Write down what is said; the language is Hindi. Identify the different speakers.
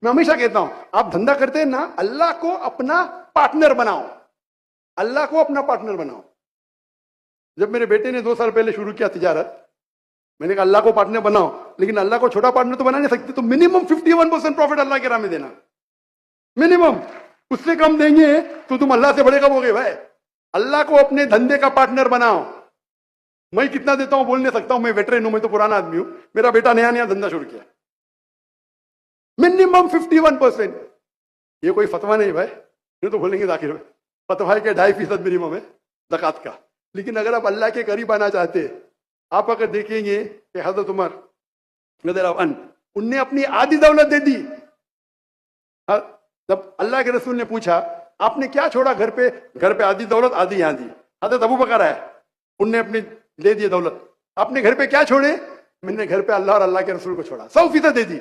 Speaker 1: मैं हमेशा कहता हूं, आप धंधा करते हैं ना, अल्लाह को अपना पार्टनर बनाओ, अल्लाह को अपना पार्टनर बनाओ। जब मेरे बेटे ने 2 साल पहले शुरू किया तिजारत, मैंने कहा अल्लाह को पार्टनर बनाओ, लेकिन अल्लाह को छोटा पार्टनर तो बना नहीं सकते, तो मिनिमम 51% प्रॉफिट अल्लाह के राह में देना, मिनिमम। उससे कम देंगे तो तुम अल्लाह से बड़े कब हो गए भाई। अल्लाह को अपने धंधे का पार्टनर बनाओ। मैं कितना देता हूं बोल नहीं सकता हूं, मैं वेटरन हूं, मैं तो पुराना आदमी हूं, मेरा बेटा नया नया धंधा शुरू किया। मिनिमम 51%। ये कोई फतवा नहीं भाई, ये तो बोलेंगे आखिर में फतवा है कि 2.5% मिनिमम है ज़कात का। लेकिन अगर आप अल्लाह के करीब आना चाहते, आप अगर देखेंगे कि हजरत उमर रज़ियल्लाहु अन्हु, उनने अपनी आधी दौलत दे दी। जब अल्लाह के रसूल ने पूछा आपने क्या छोड़ा घर पे आधी दौलत आधी यहां दी। हजरत अबू बकर है, उनने अपनी दे दी दौलत, आपने घर पे क्या छोड़े? मैंने घर पे अल्लाह और अल्लाह के रसूल को छोड़ा, 100% दे दी।